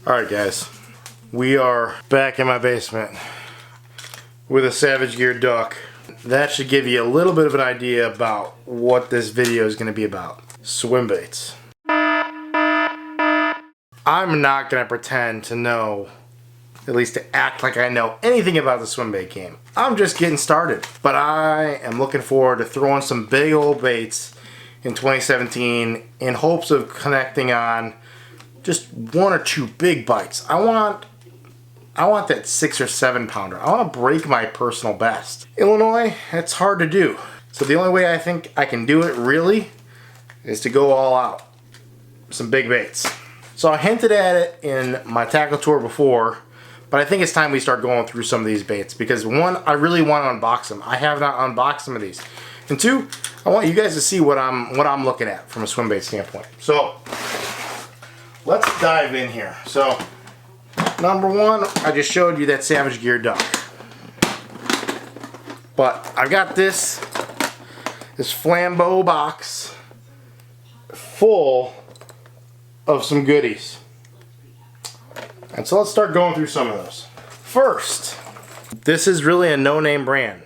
Alright guys, we are back in my basement with a Savage Gear duck. That should give you a little bit of an idea about what this video is going to be about. Swim baits. I'm not going to pretend to know, at least to act like I know anything about the swim bait game. I'm just getting started. But I am looking forward to throwing some big old baits in 2017 in hopes of connecting on just 1 or 2 big bites. I want that 6 or 7 pounder. I want to break my personal best. Illinois, it's hard to do. So the only way I think I can do it really is to go all out. Some big baits. So I hinted at it in my tackle tour before, but I think it's time we start going through some of these baits because 1, I really want to unbox them. I have not unboxed some of these. And 2, I want you guys to see what I'm looking at from a swim bait standpoint. So let's dive in here. So number 1, I just showed you that Savage Gear duck. But I've got this Flambeau box full of some goodies. And so let's start going through some of those. First, this is really a no-name brand.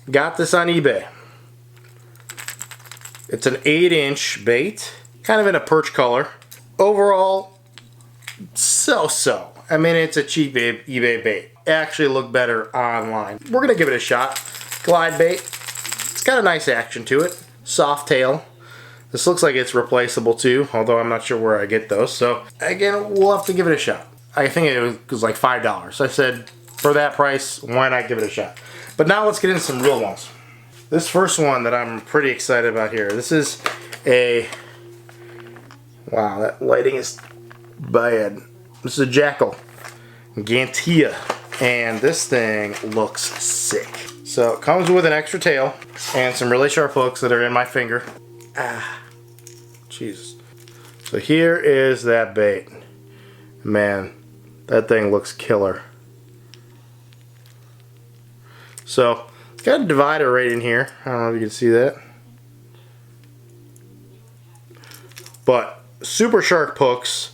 Got this on eBay. It's an 8-inch bait, kind of in a perch color. Overall, so-so. I mean, it's a cheap eBay bait. It actually looked better online. We're gonna give it a shot. Glide bait. It's got a nice action to it. Soft tail. This looks like it's replaceable too, although I'm not sure where I get those. So again, we'll have to give it a shot. I think it was like $5. So I said, for that price, why not give it a shot? But now let's get into some real ones. This first one that I'm pretty excited about here. This is a... Wow, that lighting is bad. This is a Jackal. Gantia. And this thing looks sick. So it comes with an extra tail and some really sharp hooks that are in my finger. Ah, Jesus. So here is that bait. Man, that thing looks killer. So it's got a divider right in here. I don't know if you can see that. But super sharp hooks.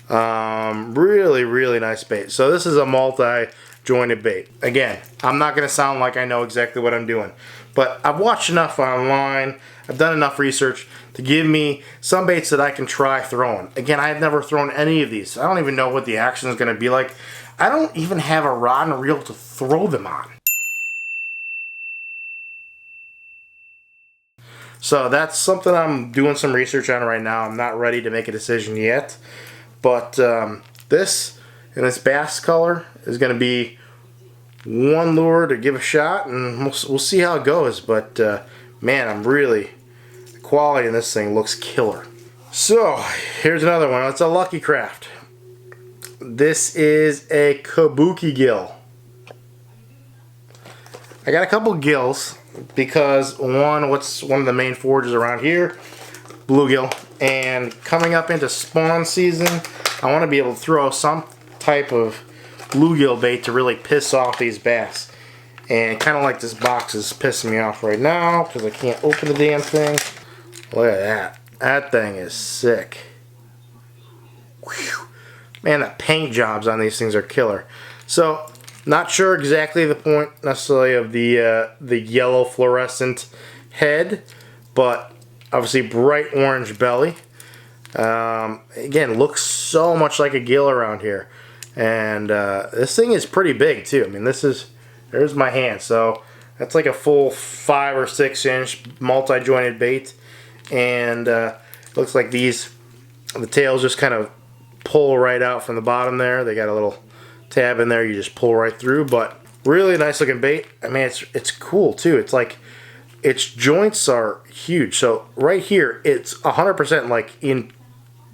Really nice bait. So this is a multi-jointed bait. Again, I'm not going to sound like I know exactly what I'm doing. But I've watched enough online. I've done enough research to give me some baits that I can try throwing. Again, I've never thrown any of these. I don't even know what the action is going to be like. I don't even have a rod and reel to throw them on. So that's something I'm doing some research on right now. I'm not ready to make a decision yet. But this, in this bass color, is going to be one lure to give a shot, and we'll see how it goes. But man, the quality in this thing looks killer. So here's another one. It's a Lucky Craft. This is a kabuki gill. I got a couple gills because what's one of the main forages around here, bluegill, and coming up into spawn season, I want to be able to throw some type of bluegill bait to really piss off these bass. And kind of like this box is pissing me off right now because I can't open the damn thing. Look at that. That thing is sick. Whew. Man, the paint jobs on these things are killer. So, not sure exactly the point necessarily of the yellow fluorescent head, but obviously bright orange belly. Again, looks so much like a gill around here. And this thing is pretty big too. I mean, there's my hand. So that's like a full 5 or 6 inch multi-jointed bait. And it looks like the tails just kind of pull right out from the bottom there. They got a little tab in there, you just pull right through. But really nice looking bait. I mean, it's cool too. It's like its joints are huge. So right here, it's 100% like in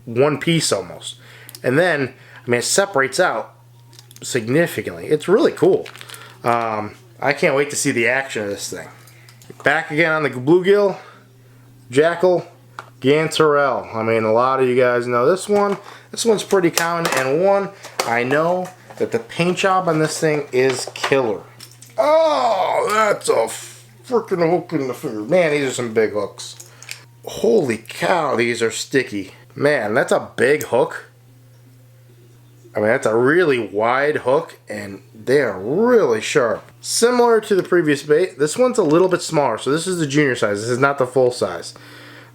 one piece almost. And then, I mean, it separates out significantly. It's really cool. I can't wait to see the action of this thing. Back again on the bluegill, Jackal, Gantarelle. I mean, a lot of you guys know this one. This one's pretty common, and one, I know that the paint job on this thing is killer. Oh, that's a freaking hook in the finger. Man, these are some big hooks. Holy cow, these are sticky. Man, that's a big hook. I mean, that's a really wide hook, and they are really sharp. Similar to the previous bait, this one's a little bit smaller. So this is the junior size. This is not the full size.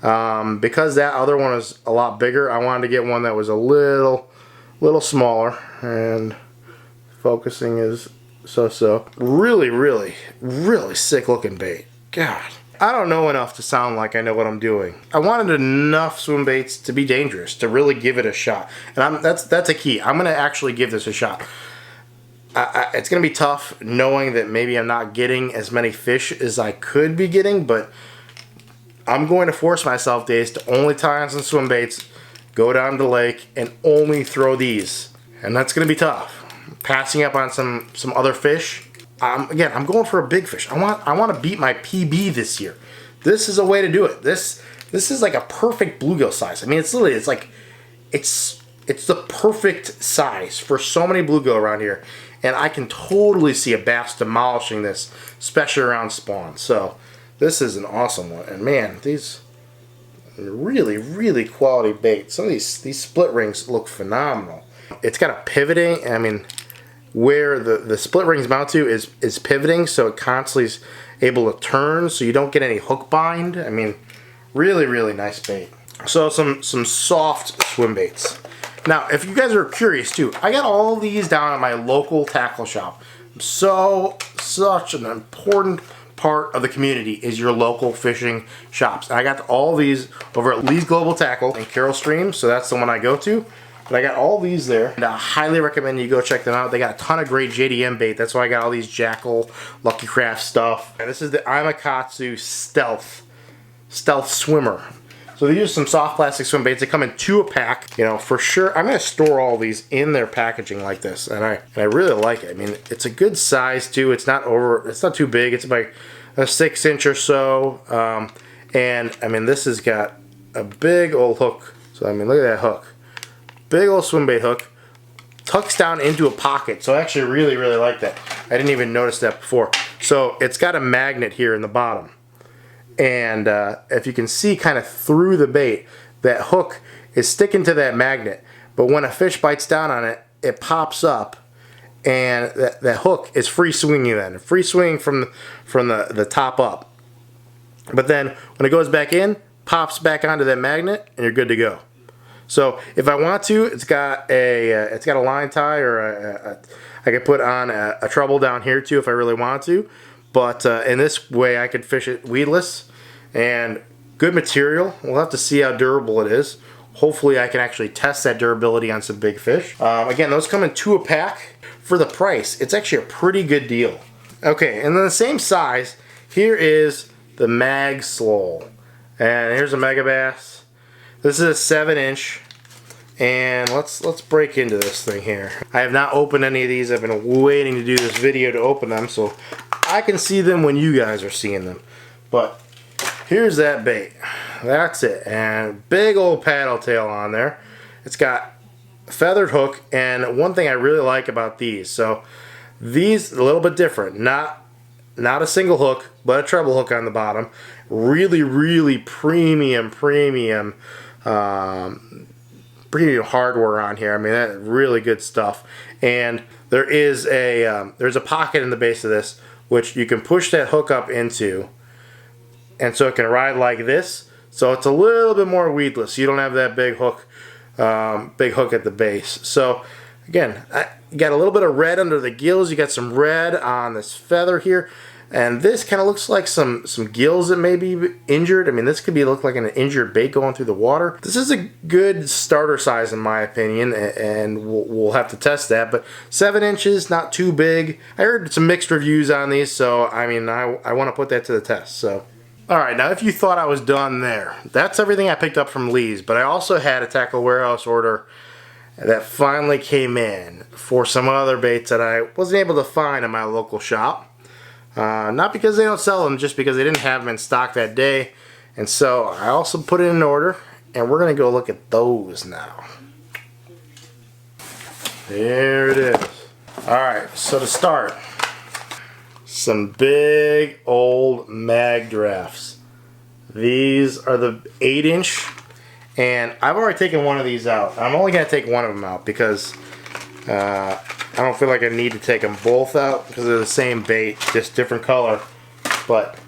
Because that other one is a lot bigger, I wanted to get one that was a little smaller. And focusing is so-so. Really, really, really sick looking bait. God. I don't know enough to sound like I know what I'm doing. I wanted enough swim baits to be dangerous, to really give it a shot. And that's a key. I'm going to actually give this a shot. It's going to be tough knowing that maybe I'm not getting as many fish as I could be getting, but I'm going to force myself days to only tie on some swim baits, go down to the lake, and only throw these. And that's going to be tough. Passing up on some other fish. Again, I'm going for a big fish. I want to beat my PB this year. This is a way to do it. This is like a perfect bluegill size. I mean, it's literally, it's the perfect size for so many bluegill around here. And I can totally see a bass demolishing this, especially around spawn. So this is an awesome one. And man, these really, really quality bait. Some of these split rings look phenomenal. It's got a pivoting, I mean, where the split rings mount to is pivoting, so it constantly is able to turn, so you don't get any hook bind. I mean, really, really nice bait. So some soft swim baits. Now, if you guys are curious too, I got all these down at my local tackle shop. Such an important part of the community is your local fishing shops. I got all these over at Lee's Global Tackle in Carroll Stream, so that's the one I go to. But I got all these there, and I highly recommend you go check them out. They got a ton of great JDM bait. That's why I got all these Jackal, Lucky Craft stuff. And this is the Imakatsu Stealth Swimmer. So these are some soft plastic swim baits. They come in 2 a pack. You know, for sure, I'm gonna store all these in their packaging like this, and I really like it. I mean, it's a good size too. It's not too big. It's about a 6-inch or so. And I mean, this has got a big old hook. So I mean, look at that hook. Big old swim bait hook, tucks down into a pocket. So I actually really, really like that. I didn't even notice that before. So it's got a magnet here in the bottom. And if you can see kind of through the bait, that hook is sticking to that magnet. But when a fish bites down on it, it pops up. And that hook is free swinging then. Free swinging from the top up. But then when it goes back in, pops back onto that magnet, and you're good to go. So if I want to, it's got a line tie, or I could put on a treble down here too if I really want to. But in this way, I could fish it weedless, and good material. We'll have to see how durable it is. Hopefully, I can actually test that durability on some big fish. Again, those come in 2 a pack. For the price, it's actually a pretty good deal. Okay, and then the same size, here is the Mag Slowl, and here's a Megabass. This is a 7-inch, and let's break into this thing here. I have not opened any of these. I've been waiting to do this video to open them so I can see them when you guys are seeing them. But here's that bait. That's it, and big old paddle tail on there. It's got a feathered hook, and one thing I really like about these, so these a little bit different. Not a single hook, but a treble hook on the bottom. Really, really premium hardware on here. I mean, that's really good stuff. And there is there's a pocket in the base of this which you can push that hook up into, and so it can ride like this. So it's a little bit more weedless. You don't have that big hook at the base. So again, you got a little bit of red under the gills. You got some red on this feather here. And this kind of looks like some gills that may be injured. I mean, this could look like an injured bait going through the water. This is a good starter size in my opinion, and we'll have to test that. But 7 inches, not too big. I heard some mixed reviews on these, so I mean, I want to put that to the test. So, all right, now if you thought I was done there, that's everything I picked up from Lee's. But I also had a Tackle Warehouse order that finally came in for some other baits that I wasn't able to find in my local shop. Not because they don't sell them, just because they didn't have them in stock that day. And so I also put in an order, and we're going to go look at those now. There it is. Alright, so to start, some big old mag drafts. These are the 8-inch, and I've already taken one of these out. I'm only going to take one of them out because I don't feel like I need to take them both out because they're the same bait, just different color. But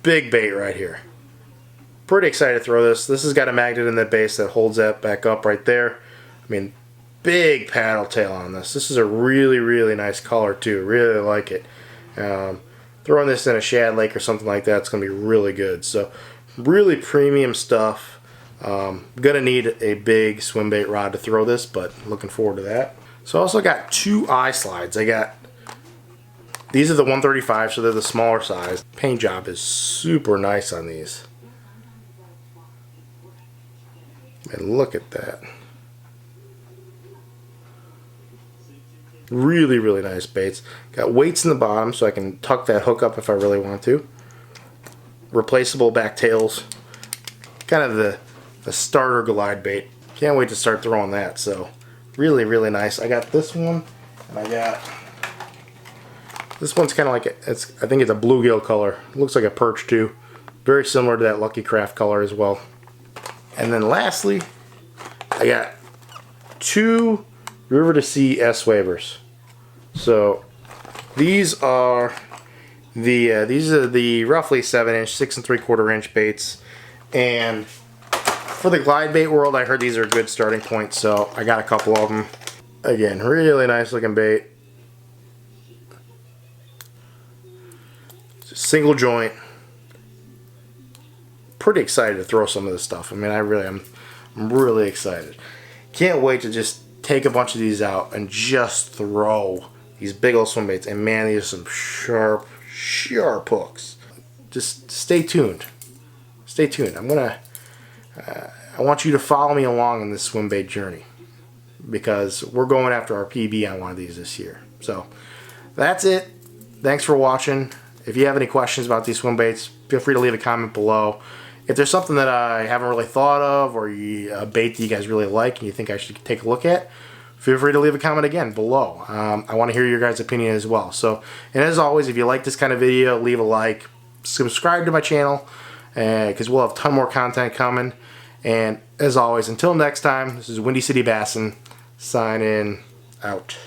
big bait right here. Pretty excited to throw this. This has got a magnet in the base that holds that back up right there. I mean, big paddle tail on this. This is a really, really nice color too. Really like it. Throwing this in a shad lake or something like that, it's going to be really good. So really premium stuff. Gonna need a big swim bait rod to throw this, but looking forward to that. So I also got 2 eye slides. These are the 135, so they're the smaller size. Paint job is super nice on these. And look at that. Really, really nice baits. Got weights in the bottom so I can tuck that hook up if I really want to. Replaceable back tails. Kind of the starter glide bait. Can't wait to start throwing that. So really, really nice. I got this one, and I got this one's kind of like I think it's a bluegill color. It looks like a perch too. Very similar to that Lucky Craft color as well. And then lastly, I got 2 River to Sea S wavers. So these are the roughly 7-inch, 6 3/4 inch baits. And for the glide bait world, I heard these are a good starting point, so I got a couple of them. Again, really nice looking bait. Single joint. Pretty excited to throw some of this stuff. I mean, I'm really excited. Can't wait to just take a bunch of these out and just throw these big old swim baits. And man, these are some sharp hooks. Just stay tuned. Stay tuned. I want you to follow me along in this swim bait journey because we're going after our PB on one of these this year. So that's it. Thanks for watching. If you have any questions about these swim baits, feel free to leave a comment below. If there's something that I haven't really thought of or a bait that you guys really like and you think I should take a look at, feel free to leave a comment again below. I want to hear your guys' opinion as well. So, and as always, if you like this kind of video, leave a like, subscribe to my channel, because we'll have a ton more content coming. And as always, until next time, this is WindyCityBassin signing out.